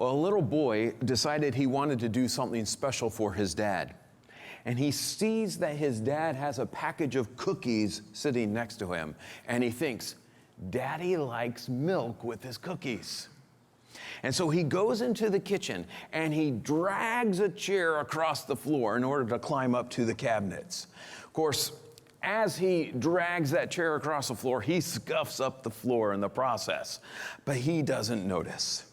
Well, a little boy decided he wanted to do something special for his dad. And he sees that his dad has a package of cookies sitting next to him. And he thinks, Daddy likes milk with his cookies. And so he goes into the kitchen and he drags a chair across the floor in order to climb up to the cabinets. Of course, as he drags that chair across the floor, he scuffs up the floor in the process, but he doesn't notice.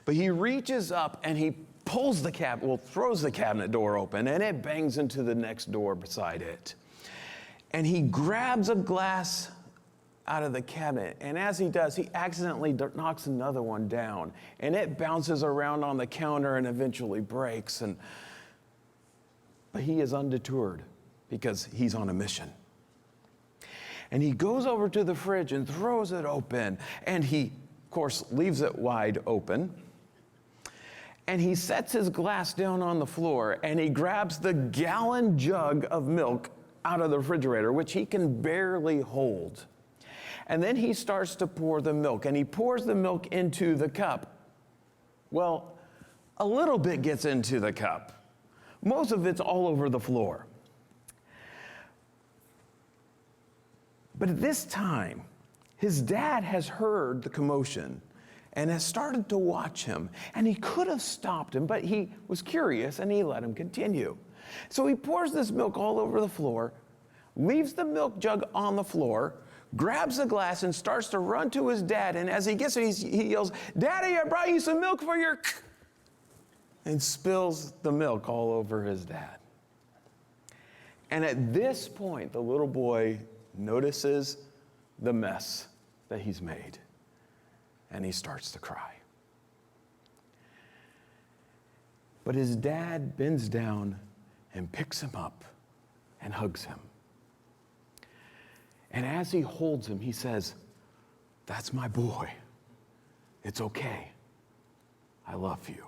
But he reaches up and he throws the cabinet door open, and it bangs into the next door beside it. And he grabs a glass out of the cabinet, and as he does, he accidentally knocks another one down, and it bounces around on the counter and eventually breaks. But he is undeterred because he's on a mission. And he goes over to the fridge and throws it open, and he, of course, leaves it wide open. And he sets his glass down on the floor, and he grabs the gallon jug of milk out of the refrigerator, which he can barely hold. And then he starts to pour the milk, and he pours the milk into the cup. Well, a little bit gets into the cup. Most of it's all over the floor. But at this time, his dad has heard the commotion and has started to watch him. And he could have stopped him, but he was curious and he let him continue. So he pours this milk all over the floor, leaves the milk jug on the floor, grabs the glass and starts to run to his dad. And as he gets it, he yells, Daddy, I brought you some milk for your... and spills the milk all over his dad. And at this point, the little boy notices the mess that he's made. And he starts to cry. But his dad bends down and picks him up and hugs him. And as he holds him, he says, That's my boy. It's okay. I love you.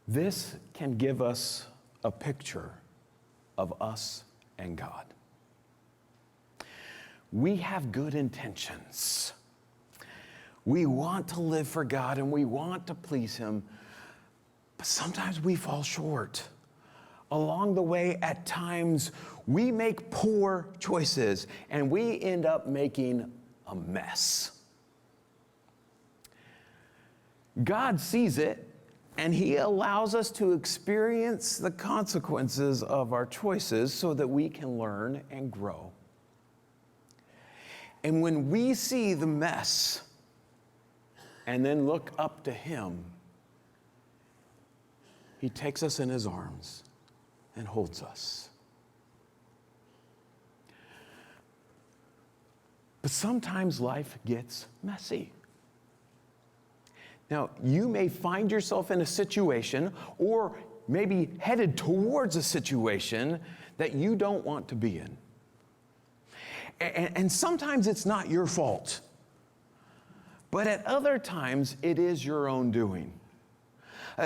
This can give us a picture of us and God. We have good intentions. We want to live for God and we want to please Him, but sometimes we fall short. Along the way, at times, we make poor choices and we end up making a mess. God sees it and He allows us to experience the consequences of our choices so that we can learn and grow. And when we see the mess and then look up to Him, He takes us in His arms and holds us. But sometimes life gets messy. Now, you may find yourself in a situation or maybe headed towards a situation that you don't want to be in. And sometimes it's not your fault. But at other times, it is your own doing.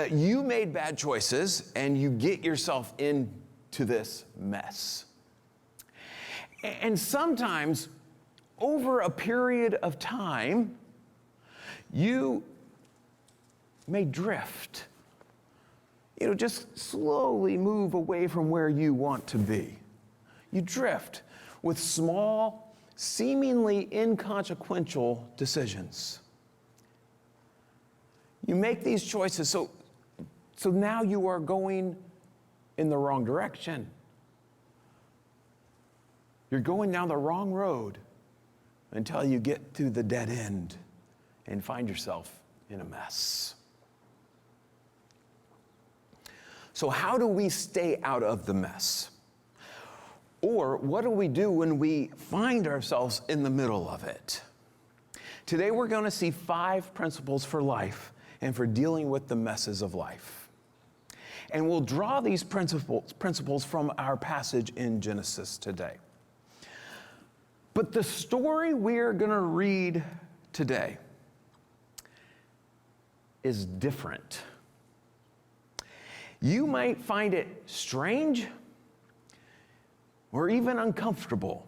You made bad choices and you get yourself into this mess. And sometimes, over a period of time, you may drift. Just slowly move away from where you want to be. You drift with small, seemingly inconsequential decisions. You make these choices, so now you are going in the wrong direction. You're going down the wrong road until you get to the dead end and find yourself in a mess. So how do we stay out of the mess? Or what do we do when we find ourselves in the middle of it? Today we're going to see 5 principles for life and for dealing with the messes of life. And we'll draw these principles from our passage in Genesis today. But the story we're going to read today is different. You might find it strange or even uncomfortable.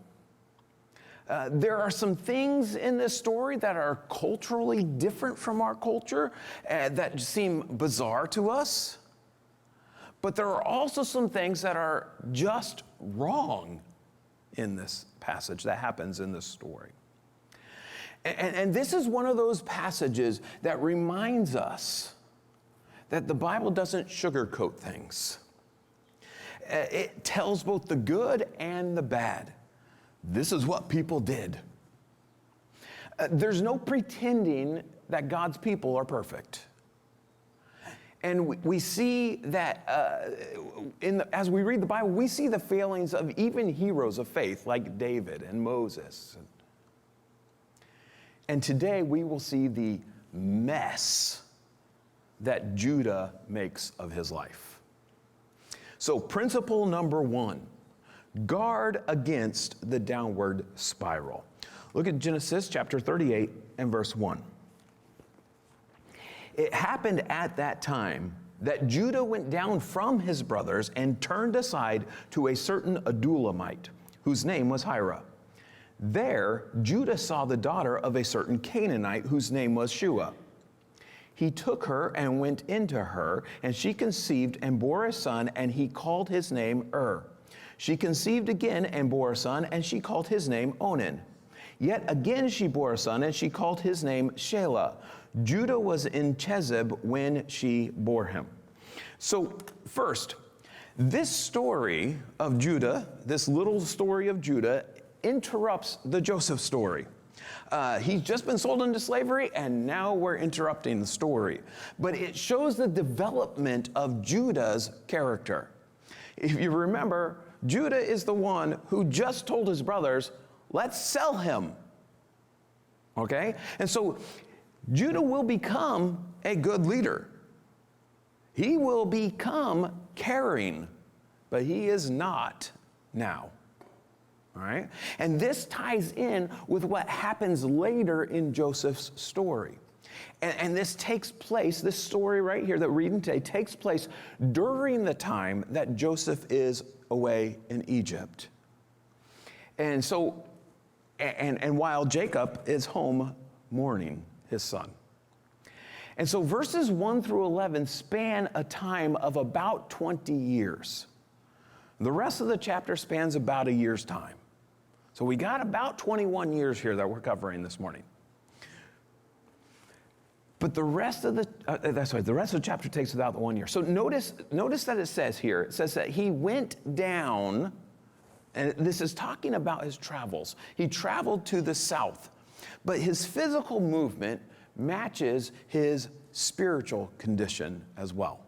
There are some things in this story that are culturally different from our culture that seem bizarre to us. But there are also some things that are just wrong in this passage that happens in this story. And this is one of those passages that reminds us that the Bible doesn't sugarcoat things. It tells both the good and the bad. This is what people did. There's no pretending that God's people are perfect. And we see that as we read the Bible, we see the failings of even heroes of faith like David and Moses. And today we will see the mess that Judah makes of his life. So principle number 1, guard against the downward spiral. Look at Genesis chapter 38 and verse 1. It happened at that time that Judah went down from his brothers and turned aside to a certain Adullamite, whose name was Hira. There, Judah saw the daughter of a certain Canaanite, whose name was Shua. He took her and went into her, and she conceived and bore a son, and he called his name She conceived again and bore a son, and she called his name Onan. Yet again she bore a son, and she called his name Shelah. Judah was in Chezib when she bore him. So first, this story of Judah, this little story of Judah, interrupts the Joseph story. He's just been sold into slavery, and now we're interrupting the story. But it shows the development of Judah's character. If you remember, Judah is the one who just told his brothers, let's sell him. Okay? And so Judah will become a good leader. He will become caring, but he is not now. All right? And this ties in with what happens later in Joseph's story. And this takes place, this story right here that we're reading today, takes place during the time that Joseph is away in Egypt. And so, and while Jacob is home mourning his son. And so verses 1 through 11 span a time of about 20 years. The rest of the chapter spans about a year's time. So we got about 21 years here that we're covering this morning. But the rest of the chapter takes about the 1 year. So notice that it says here, it says that he went down, and this is talking about his travels. He traveled to the south, but his physical movement matches his spiritual condition as well.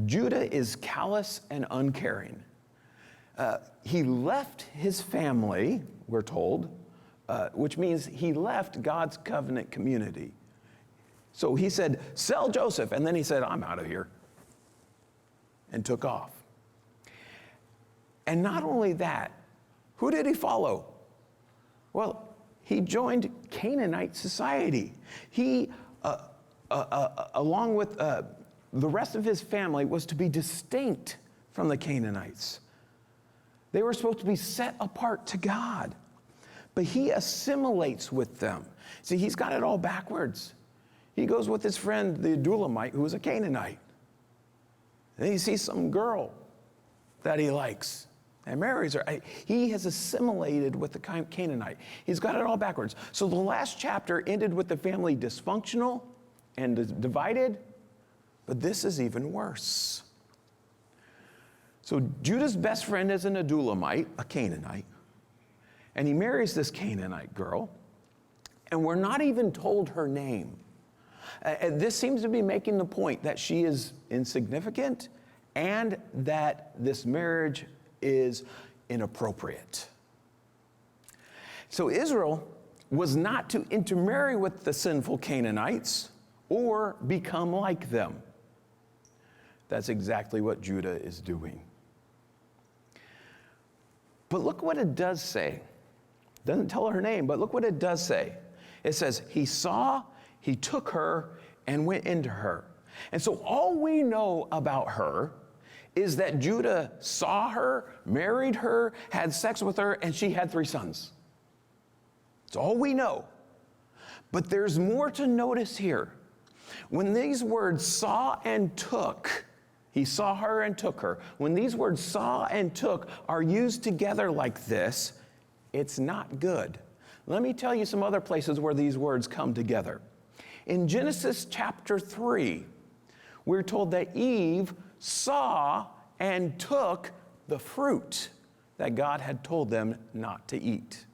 Judah is callous and uncaring. He left his family, we're told, which means he left God's covenant community. So he said, sell Joseph, and then he said, I'm out of here, and took off. And not only that, who did he follow? Well, he joined Canaanite society. He, along with the rest of his family, was to be distinct from the Canaanites. They were supposed to be set apart to God. But he assimilates with them. See, he's got it all backwards. He goes with his friend, the Adullamite, who is a Canaanite. Then he sees some girl that he likes and marries her. He has assimilated with the Canaanite. He's got it all backwards. So the last chapter ended with the family dysfunctional and divided, but this is even worse. So Judah's best friend is an Adullamite, a Canaanite, and he marries this Canaanite girl, and we're not even told her name. This seems to be making the point that she is insignificant and that this marriage is inappropriate. So Israel was not to intermarry with the sinful Canaanites or become like them. That's exactly what Judah is doing. But look what it does say. It doesn't tell her name, but look what it does say. It says, he saw, he took her, and went into her. And so all we know about her is that Judah saw her, married her, had sex with her, and she had 3 sons. It's all we know. But there's more to notice here. When these words saw and took, he saw her and took her. When these words saw and took are used together like this, it's not good. Let me tell you some other places where these words come together. In Genesis chapter 3, we're told that Eve saw and took the fruit that God had told them not to eat.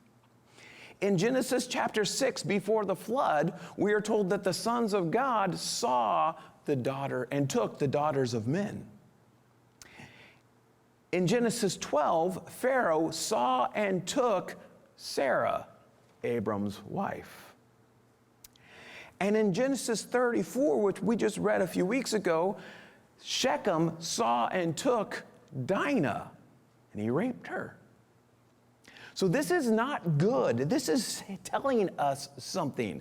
In Genesis chapter 6, before the flood, we are told that the sons of God saw the daughter and took the daughters of men. In Genesis 12, Pharaoh saw and took Sarah, Abram's wife. And in Genesis 34, which we just read a few weeks ago, Shechem saw and took Dinah, and he raped her. So this is not good. This is telling us something.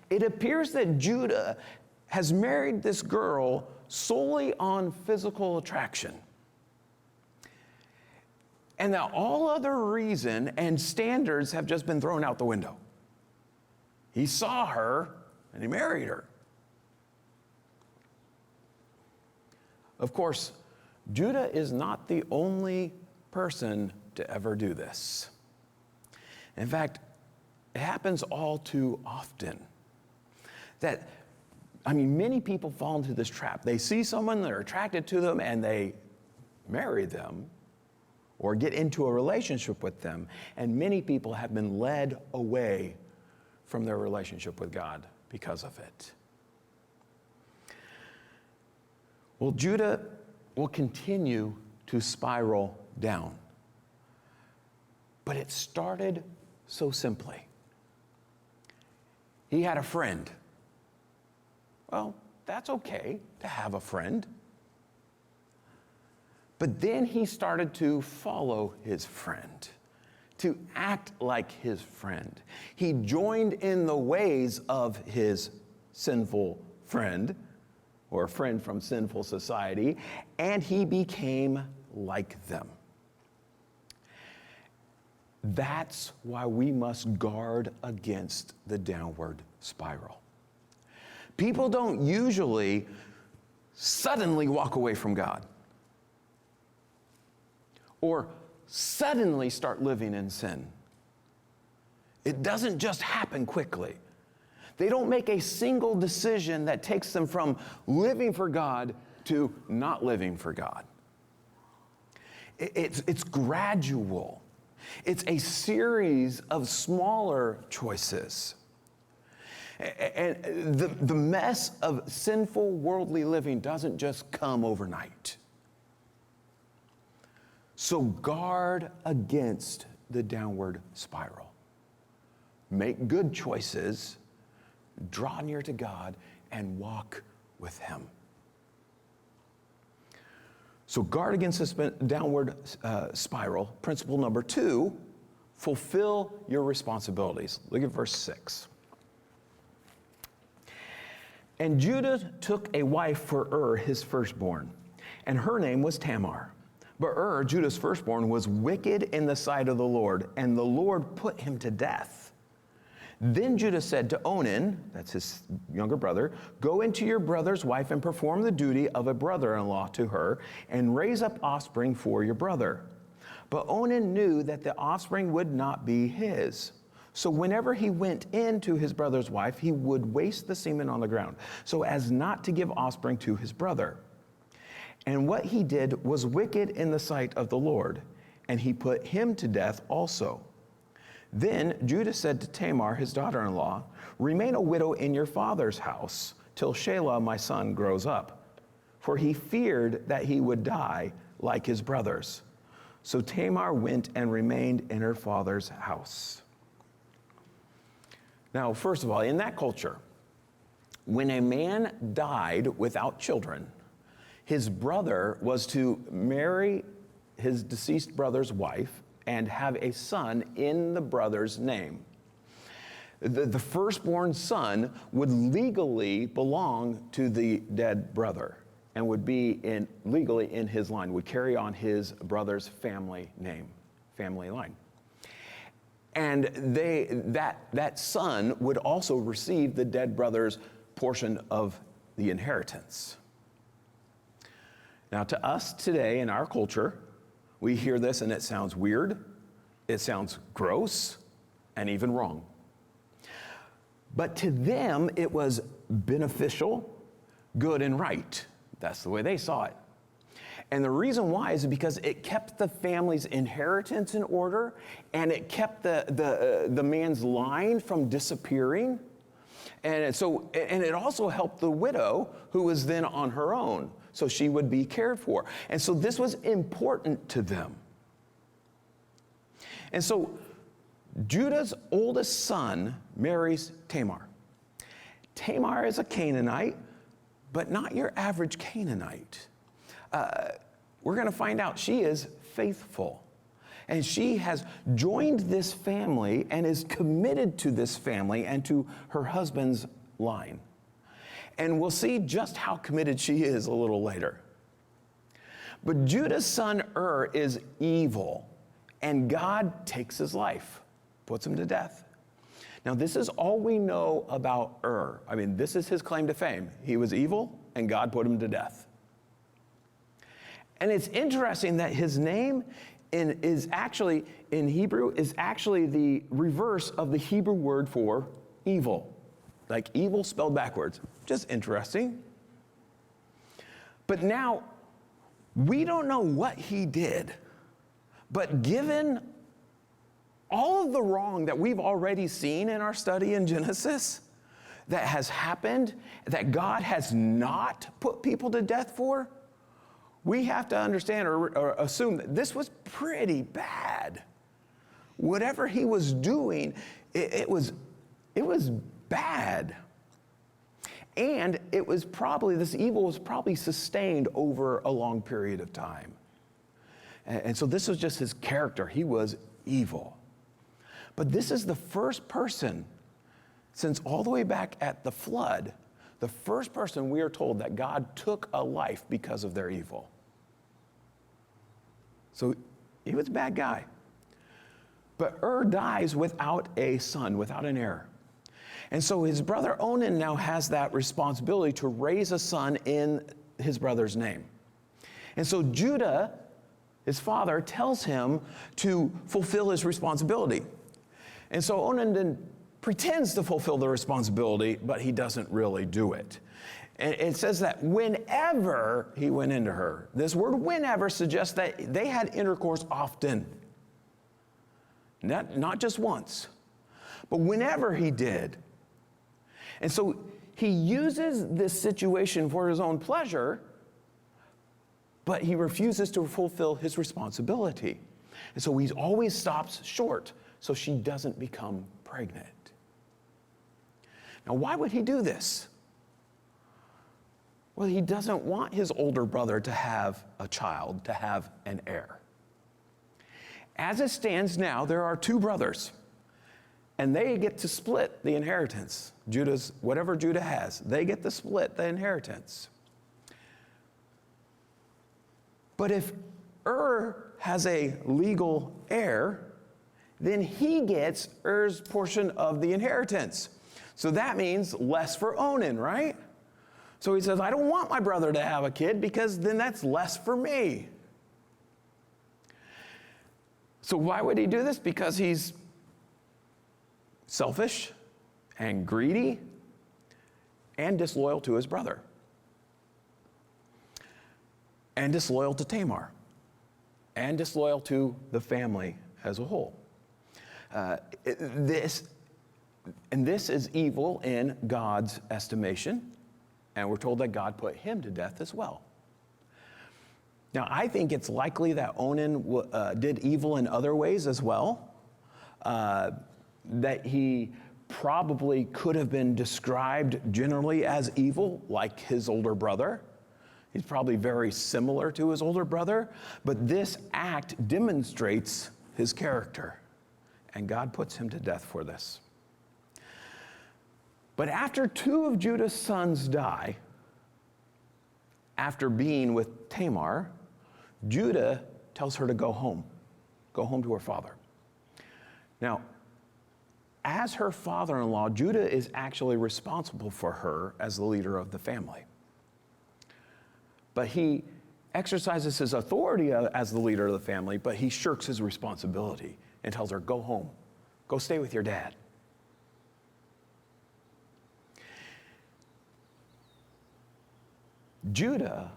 It appears that Judah has married this girl solely on physical attraction. And that all other reason and standards have just been thrown out the window. He saw her and he married her. Of course, Judah is not the only person to ever do this. In fact, it happens all too often. Many people fall into this trap. They see someone, they're attracted to them, and they marry them or get into a relationship with them. And many people have been led away from their relationship with God because of it. Well, Judah will continue to spiral down. But it started so simply. He had a friend. Well, that's okay to have a friend. But then he started to follow his friend, to act like his friend. He joined in the ways of his sinful friend, or a friend from sinful society, and he became like them. That's why we must guard against the downward spiral. People don't usually suddenly walk away from God or suddenly start living in sin. It doesn't just happen quickly. They don't make a single decision that takes them from living for God to not living for God. It's gradual. It's a series of smaller choices. And the mess of sinful worldly living doesn't just come overnight. So guard against the downward spiral. Make good choices, draw near to God, and walk with Him. So guard against this downward spiral. Principle number 2, fulfill your responsibilities. Look at verse 6. And Judah took a wife for his firstborn, and her name was Tamar. But Judah's firstborn, was wicked in the sight of the Lord, and the Lord put him to death. Then Judah said to Onan, that's his younger brother, go into your brother's wife and perform the duty of a brother-in-law to her, and raise up offspring for your brother. But Onan knew that the offspring would not be his. So whenever he went into his brother's wife, he would waste the semen on the ground, so as not to give offspring to his brother. And what he did was wicked in the sight of the Lord, and he put him to death also. Then Judah said to Tamar, his daughter-in-law, remain a widow in your father's house till Shelah, my son, grows up. For he feared that he would die like his brothers. So Tamar went and remained in her father's house. Now, first of all, in that culture, when a man died without children, his brother was to marry his deceased brother's wife and have a son in the brother's name. The firstborn son would legally belong to the dead brother and would be legally in his line, would carry on his brother's family name, family line. And that son would also receive the dead brother's portion of the inheritance. Now, to us today in our culture, we hear this and it sounds weird, it sounds gross, and even wrong. But to them, it was beneficial, good, and right. That's the way they saw it. And the reason why is because it kept the family's inheritance in order, and it kept the man's line from disappearing. And it also helped the widow, who was then on her own, so she would be cared for. And so this was important to them. And so Judah's oldest son marries Tamar. Tamar is a Canaanite, but not your average Canaanite. We're going to find out she is faithful. And she has joined this family and is committed to this family and to her husband's line. And we'll see just how committed she is a little later. But Judah's son is evil, and God takes his life, puts him to death. Now, this is all we know about I mean, this is his claim to fame. He was evil, and God put him to death. And it's interesting that his name is actually, in Hebrew, is actually the reverse of the Hebrew word for evil. Like evil spelled backwards. Just interesting. But now, we don't know what he did. But given all of the wrong that we've already seen in our study in Genesis, that has happened, that God has not put people to death for, we have to understand or assume that this was pretty bad. Whatever he was doing, it was bad. And this evil was probably sustained over a long period of time. And so this was just his character. He was evil. But this is the first person, since all the way back at the flood, the first person we are told that God took a life because of their evil. So he was a bad guy. But dies without a son, without an heir. And so his brother Onan now has that responsibility to raise a son in his brother's name. And so Judah, his father, tells him to fulfill his responsibility. And so Onan then pretends to fulfill the responsibility, but he doesn't really do it. And it says that whenever he went into her, this word whenever suggests that they had intercourse often. Not just once, but whenever he did. And so he uses this situation for his own pleasure, but he refuses to fulfill his responsibility. And so he always stops short so she doesn't become pregnant. Now, why would he do this? Well, he doesn't want his older brother to have a child, to have an heir. As it stands now, there are two brothers, and they get to split the inheritance. Whatever Judah has, they get to split the inheritance. But if has a legal heir, then he gets portion of the inheritance. So that means less for Onan, right? So he says, I don't want my brother to have a kid because then that's less for me. So why would he do this? Because he's selfish and greedy and disloyal to his brother. And disloyal to Tamar. And disloyal to the family as a whole. This is evil in God's estimation. And we're told that God put him to death as well. Now, I think it's likely that Onan did evil in other ways as well. That he probably could have been described generally as evil, like his older brother. He's probably very similar to his older brother. But this act demonstrates his character. And God puts him to death for this. But after two of Judah's sons die, after being with Tamar, Judah tells her to go home to her father. Now, as her father-in-law, Judah is actually responsible for her as the leader of the family. But he exercises his authority as the leader of the family, but he shirks his responsibility and tells her, go home, go stay with your dad. Judah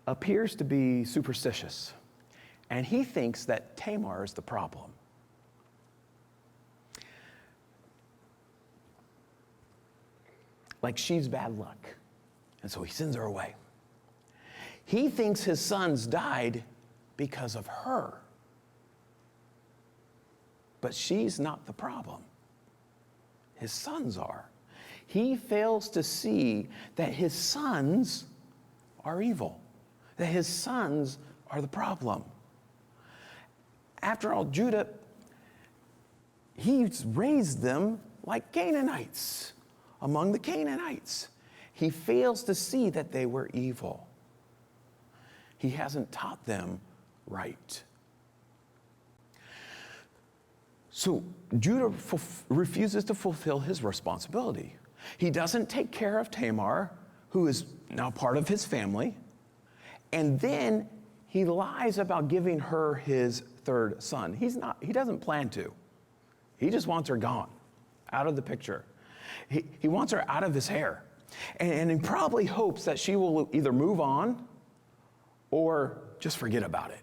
appears to be superstitious, and he thinks that Tamar is the problem. Like she's bad luck, and so he sends her away. He thinks his sons died because of her, but she's not the problem. His sons are. He fails to see that his sons are evil, that his sons are the problem. After all, Judah, he's raised them like Canaanites, among the Canaanites. He fails to see that they were evil. He hasn't taught them right. So Judah refuses to fulfill his responsibility. He doesn't take care of Tamar, who is now part of his family, and then he lies about giving her his third son. He doesn't plan to. He just wants her gone, out of the picture. He wants her out of his hair. And he probably hopes that she will either move on or just forget about it.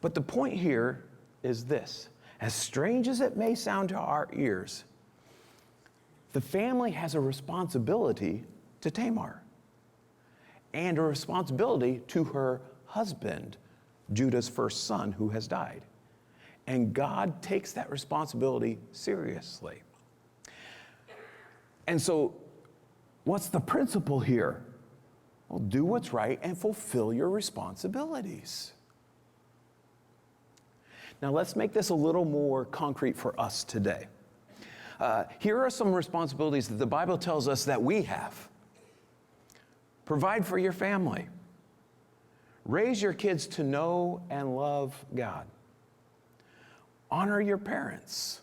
But the point here is this. As strange as it may sound to our ears, the family has a responsibility to Tamar and a responsibility to her husband, Judah's first son, who has died. And God takes that responsibility seriously. And so, what's the principle here? Well, do what's right and fulfill your responsibilities. Now, let's make this a little more concrete for us today. Here are some responsibilities that the Bible tells us that we have. Provide for your family. Raise your kids to know and love God. Honor your parents.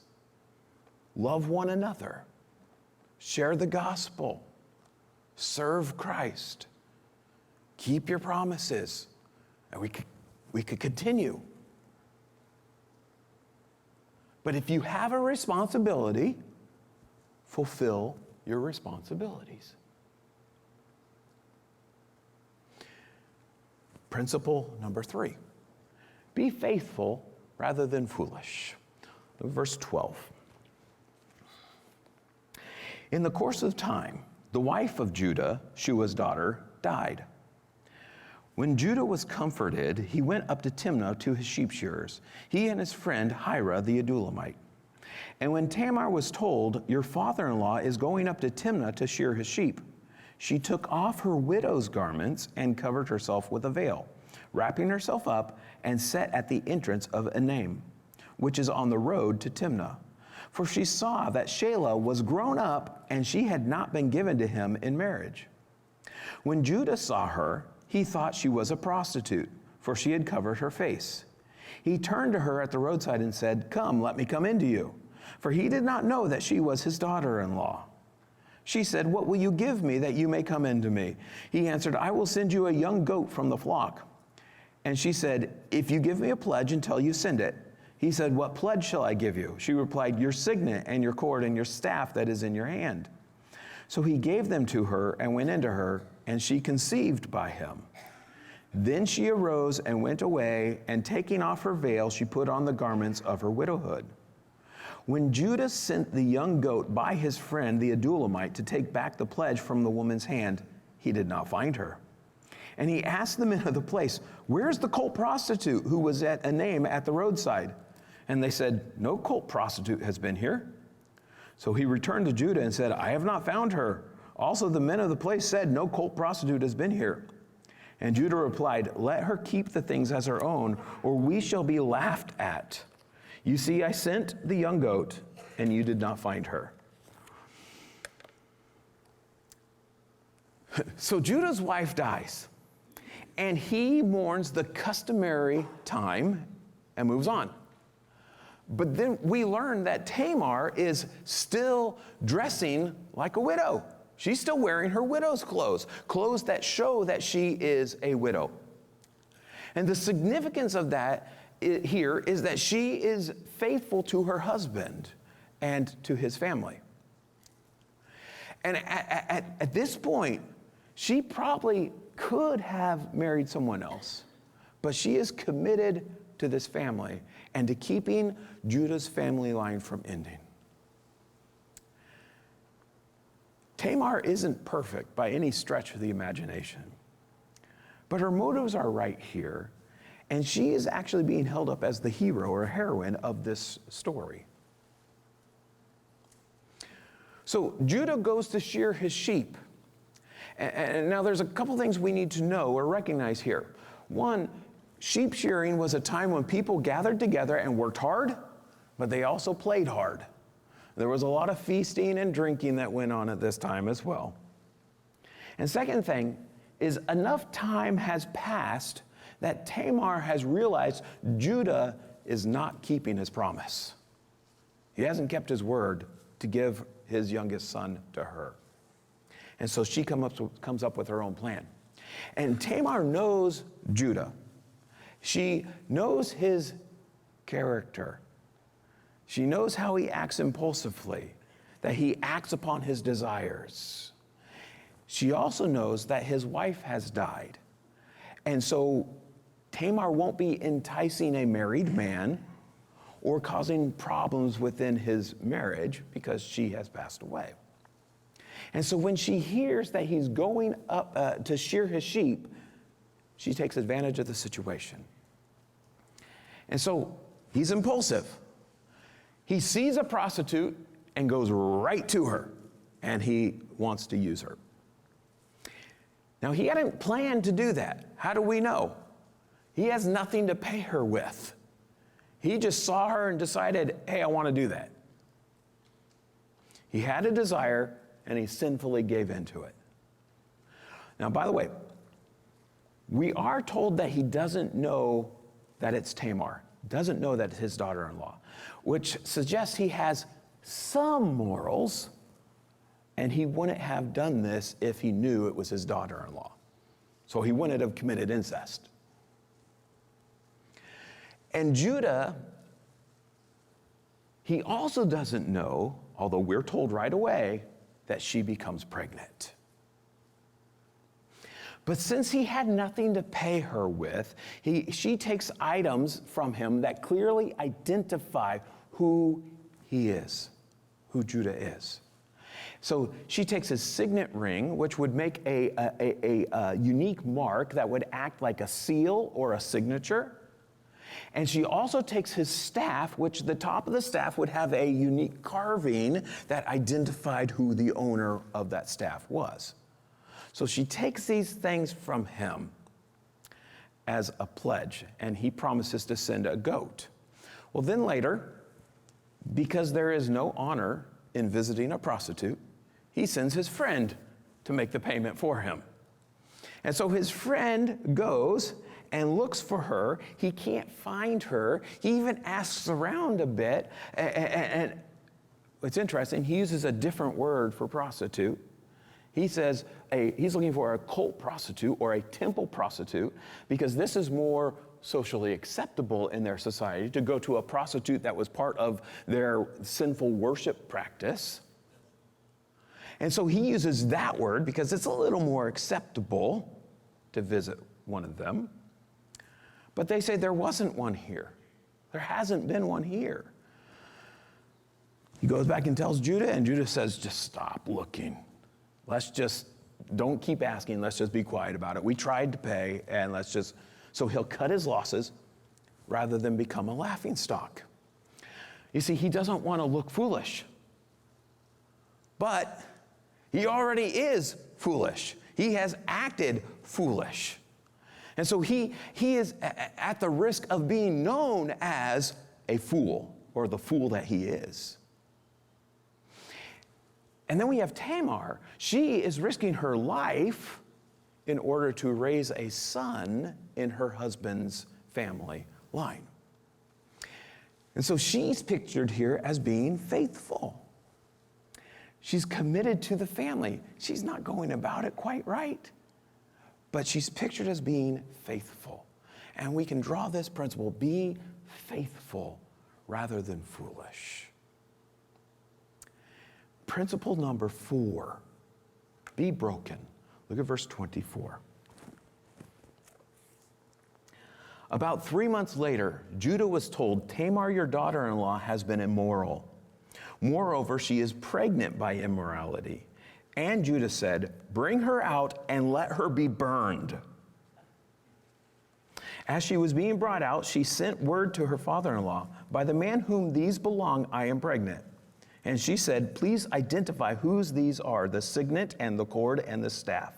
Love one another. Share the gospel. Serve Christ. Keep your promises. And we could continue. But if you have a responsibility, fulfill your responsibilities. Principle number 3, be faithful rather than foolish. Look at verse 12. In the course of time, the wife of Judah, Shua's daughter, died. When Judah was comforted, he went up to Timnah to his sheep shearers, he and his friend Hira the Adullamite. And when Tamar was told, your father-in-law is going up to Timnah to shear his sheep, she took off her widow's garments and covered herself with a veil, wrapping herself up and sat at the entrance of Enaim, which is on the road to Timnah. For she saw that Shelah was grown up and she had not been given to him in marriage. When Judah saw her, he thought she was a prostitute, for she had covered her face. He turned to her at the roadside and said, come, let me come into you. For he did not know that she was his daughter-in-law. She said, what will you give me that you may come into me? He answered, I will send you a young goat from the flock. And she said, if you give me a pledge until you send it. He said, what pledge shall I give you? She replied, your signet and your cord and your staff that is in your hand. So he gave them to her and went into her, and she conceived by him. Then she arose and went away, and taking off her veil, she put on the garments of her widowhood. When Judah sent the young goat by his friend the Adullamite to take back the pledge from the woman's hand, he did not find her. And he asked the men of the place, where's the cult prostitute who was at Enaim at the roadside? And they said, no cult prostitute has been here. So he returned to Judah and said, I have not found her. Also the men of the place said, no cult prostitute has been here. And Judah replied, let her keep the things as her own, or we shall be laughed at. You see, I sent the young goat, and you did not find her. So Judah's wife dies, and he mourns the customary time and moves on. But then we learn that Tamar is still dressing like a widow. She's still wearing her widow's clothes, clothes that show that she is a widow. And the significance of that here is that she is faithful to her husband and to his family. And at this point, she probably could have married someone else, but she is committed to this family and to keeping Judah's family line from ending. Tamar isn't perfect by any stretch of the imagination, but her motives are right here, and she is actually being held up as the hero or heroine of this story. So Judah goes to shear his sheep. And now there's a couple things we need to know or recognize here. One, sheep shearing was a time when people gathered together and worked hard, but they also played hard. There was a lot of feasting and drinking that went on at this time as well. And second thing is enough time has passed that Tamar has realized Judah is not keeping his promise. He hasn't kept his word to give his youngest son to her. And so she comes up with her own plan. And Tamar knows Judah. She knows his character. She knows how he acts impulsively, that he acts upon his desires. She also knows that his wife has died. And so Tamar won't be enticing a married man or causing problems within his marriage because she has passed away. And so when she hears that he's going up to shear his sheep, she takes advantage of the situation. And so he's impulsive. He sees a prostitute and goes right to her, and he wants to use her. Now, he hadn't planned to do that. How do we know? He has nothing to pay her with. He just saw her and decided, hey, I want to do that. He had a desire, and he sinfully gave into it. Now, by the way, we are told that he doesn't know that it's Tamar, doesn't know that it's his daughter-in-law, which suggests he has some morals, and he wouldn't have done this if he knew it was his daughter-in-law. So he wouldn't have committed incest. And Judah, he also doesn't know, although we're told right away, that she becomes pregnant. But since he had nothing to pay her with, she takes items from him that clearly identify who he is, who Judah is. So she takes his signet ring, which would make a unique mark that would act like a seal or a signature. And she also takes his staff, which the top of the staff would have a unique carving that identified who the owner of that staff was. So she takes these things from him as a pledge, and he promises to send a goat. Well, then later, because there is no honor in visiting a prostitute, he sends his friend to make the payment for him. And so his friend goes and looks for her. He can't find her. He even asks around a bit. And it's interesting, he uses a different word for prostitute. He says he's looking for a cult prostitute or a temple prostitute because this is more socially acceptable in their society to go to a prostitute that was part of their sinful worship practice. And so he uses that word because it's a little more acceptable to visit one of them. But they say there wasn't one here. There hasn't been one here. He goes back and tells Judah, and Judah says, just stop looking. Don't keep asking. Let's just be quiet about it. We tried to pay, and so he'll cut his losses rather than become a laughingstock. You see, he doesn't want to look foolish. But he already is foolish. He has acted foolish. And so he is at the risk of being known as a fool, or the fool that he is. And then we have Tamar. She is risking her life in order to raise a son in her husband's family line. And so she's pictured here as being faithful. She's committed to the family. She's not going about it quite right, but she's pictured as being faithful. And we can draw this principle: be faithful rather than foolish. Principle number 4, be broken. Look at verse 24. About 3 months later, Judah was told, Tamar, your daughter-in-law, has been immoral. Moreover, she is pregnant by immorality. And Judah said, bring her out and let her be burned. As she was being brought out, she sent word to her father-in-law, by the man whom these belong, I am pregnant. And she said, please identify whose these are, the signet and the cord and the staff.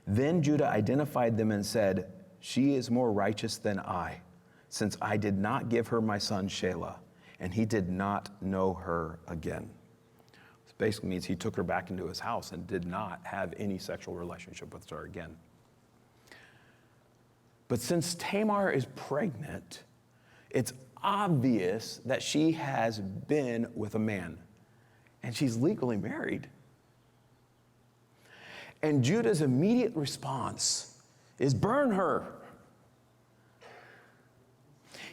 Then Judah identified them and said, she is more righteous than I, since I did not give her my son Shelah, and he did not know her again. This basically means he took her back into his house and did not have any sexual relationship with her again. But since Tamar is pregnant, it's obvious that she has been with a man, and she's legally married. And Judah's immediate response is burn her.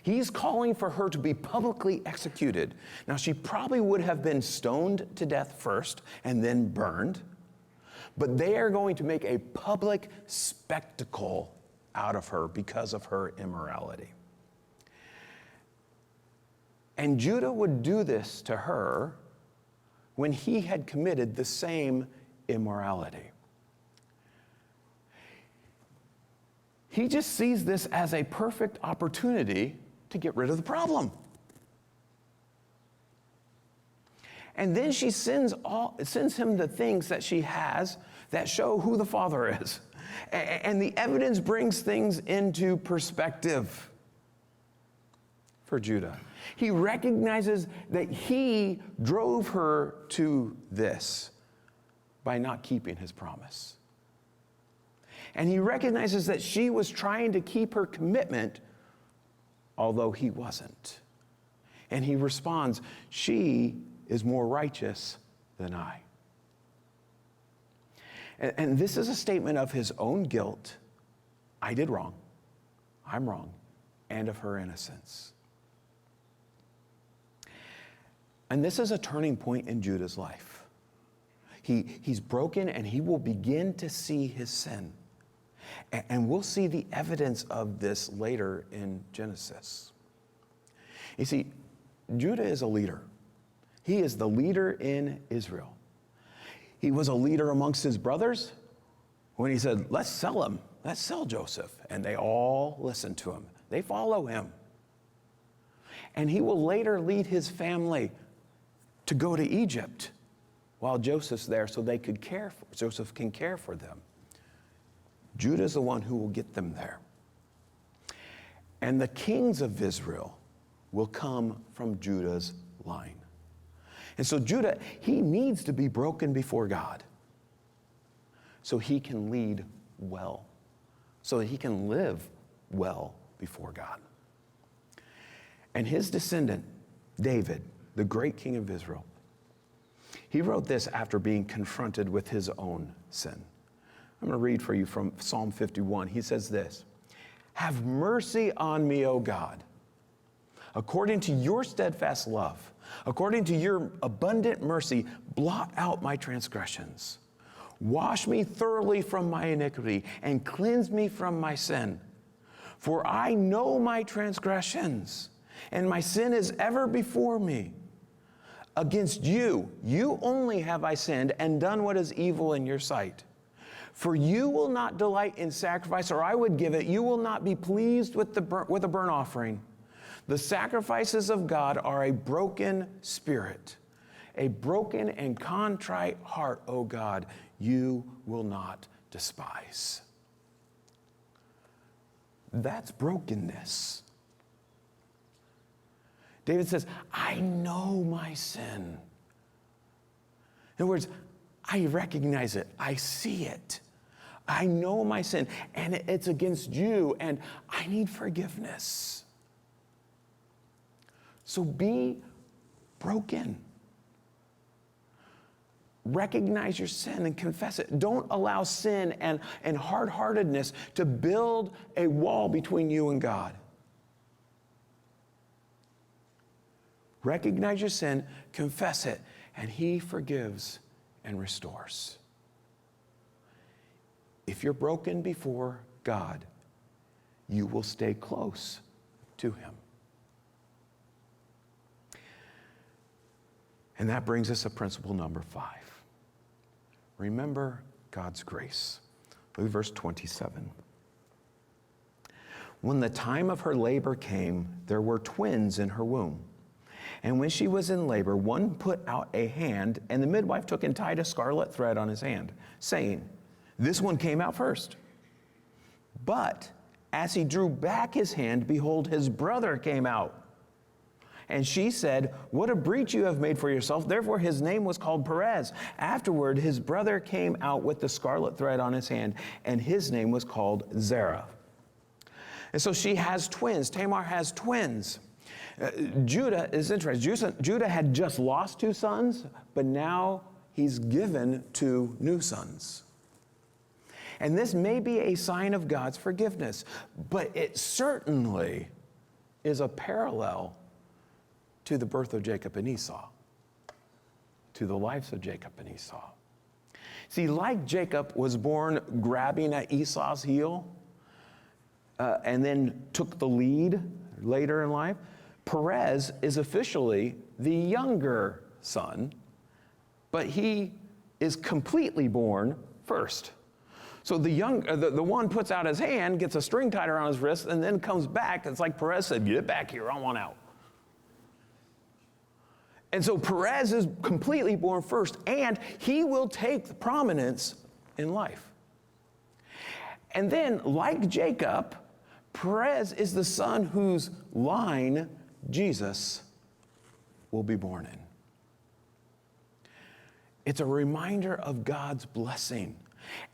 He's calling for her to be publicly executed. Now, she probably would have been stoned to death first and then burned, but they are going to make a public spectacle out of her because of her immorality. And Judah would do this to her when he had committed the same immorality. He just sees this as a perfect opportunity to get rid of the problem. And then she sends him the things that she has that show who the father is. And the evidence brings things into perspective for Judah. He recognizes that he drove her to this by not keeping his promise. And he recognizes that she was trying to keep her commitment, although he wasn't. And he responds, she is more righteous than I. And this is a statement of his own guilt. I did wrong. I'm wrong. And of her innocence. And this is a turning point in Judah's life. He's broken, and he will begin to see his sin. And we'll see the evidence of this later in Genesis. You see, Judah is a leader. He is the leader in Israel. He was a leader amongst his brothers when he said, let's sell him. Let's sell Joseph. And they all listen to him. They follow him. And he will later lead his family to go to Egypt while Joseph's there so Joseph can care for them. Judah is the one who will get them there. And the kings of Israel will come from Judah's line. And so Judah, he needs to be broken before God so he can lead well, so that he can live well before God. And his descendant, David, the great king of Israel, he wrote this after being confronted with his own sin. I'm going to read for you from Psalm 51. He says this, have mercy on me, O God, according to your steadfast love. According to your abundant mercy, blot out my transgressions. Wash me thoroughly from my iniquity and cleanse me from my sin. For I know my transgressions, and my sin is ever before me. Against you, you only have I sinned and done what is evil in your sight. For you will not delight in sacrifice, or I would give it. You will not be pleased with a burnt offering. The sacrifices of God are a broken spirit, a broken and contrite heart, O God, you will not despise. That's brokenness. David says, I know my sin. In other words, I recognize it. I see it. I know my sin, and it's against you, and I need forgiveness. So be broken. Recognize your sin and confess it. Don't allow sin and hard-heartedness to build a wall between you and God. Recognize your sin, confess it, and He forgives and restores. If you're broken before God, you will stay close to Him. And that brings us to principle number 5. Remember God's grace. Look at verse 27. When the time of her labor came, there were twins in her womb. And when she was in labor, one put out a hand, and the midwife took and tied a scarlet thread on his hand, saying, "This one came out first." But as he drew back his hand, behold, his brother came out. And she said, "What a breach you have made for yourself." Therefore his name was called Perez. Afterward his brother came out with the scarlet thread on his hand, and his name was called Zerah. And so she has twins. Tamar has twins. Judah is interesting. Judah had just lost 2 sons, but now he's given 2 new sons. And this may be a sign of God's forgiveness, but it certainly is a parallel to the birth of Jacob and Esau, to the lives of Jacob and Esau. See, like Jacob was born grabbing at Esau's heel and then took the lead later in life, Perez is officially the younger son, but he is completely born first. So the one puts out his hand, gets a string tied around his wrist, and then comes back. It's like Perez said, "Get back here, I want out." And so Perez is completely born first, and he will take the prominence in life. And then, like Jacob, Perez is the son whose line Jesus will be born in. It's a reminder of God's blessing,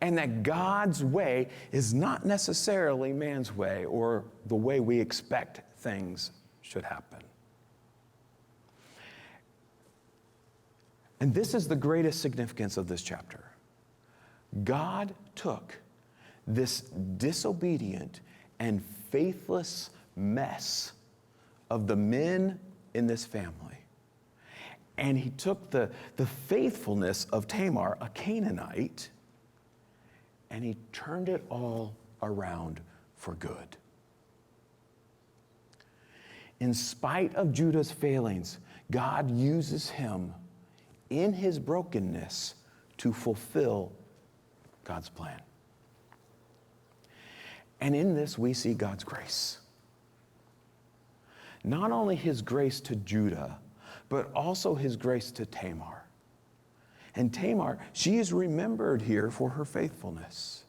and that God's way is not necessarily man's way or the way we expect things should happen. And this is the greatest significance of this chapter. God took this disobedient and faithless mess of the men in this family, and He took the faithfulness of Tamar, a Canaanite, and He turned it all around for good. In spite of Judah's failings, God uses him in his brokenness to fulfill God's plan. And in this we see God's grace. Not only His grace to Judah, but also His grace to Tamar. And Tamar, she is remembered here for her faithfulness.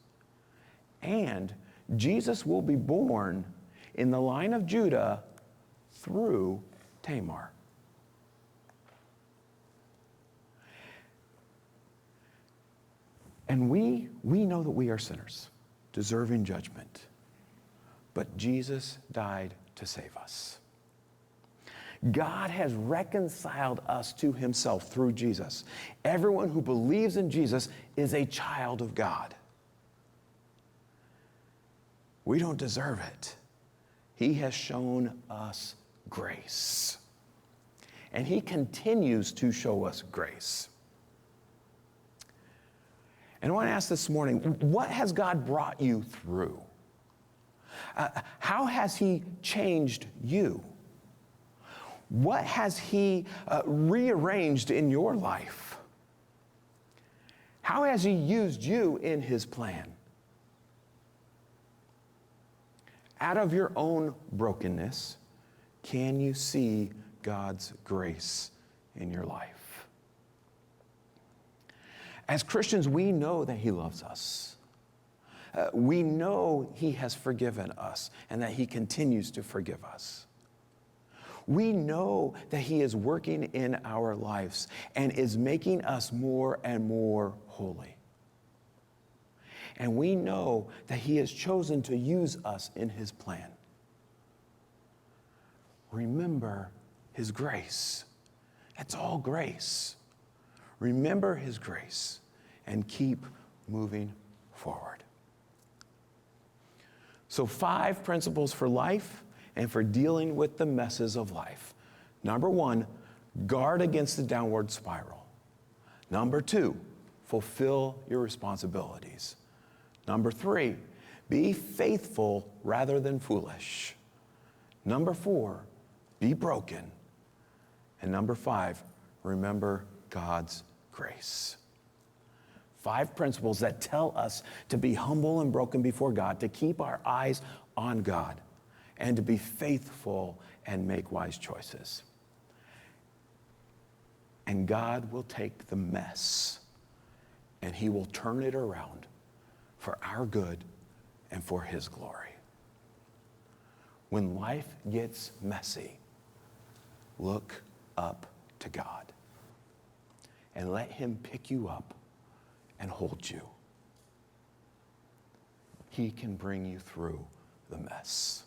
And Jesus will be born in the line of Judah through Tamar. And we know that we are sinners, deserving judgment. But Jesus died to save us. God has reconciled us to Himself through Jesus. Everyone who believes in Jesus is a child of God. We don't deserve it. He has shown us grace. And He continues to show us grace. And I want to ask this morning, what has God brought you through? How has He changed you? What has He rearranged in your life? How has He used you in His plan? Out of your own brokenness, can you see God's grace in your life? As Christians, we know that He loves us. We know He has forgiven us and that He continues to forgive us. We know that He is working in our lives and is making us more and more holy. And we know that He has chosen to use us in His plan. Remember His grace. It's all grace. Remember His grace and keep moving forward. So 5 principles for life and for dealing with the messes of life. Number 1, guard against the downward spiral. Number 2, fulfill your responsibilities. Number 3, be faithful rather than foolish. Number 4, be broken. And number 5, remember God's grace. 5 principles that tell us to be humble and broken before God, to keep our eyes on God, and to be faithful and make wise choices. And God will take the mess and He will turn it around for our good and for His glory. When life gets messy, look up to God and let Him pick you up and hold you. He can bring you through the mess.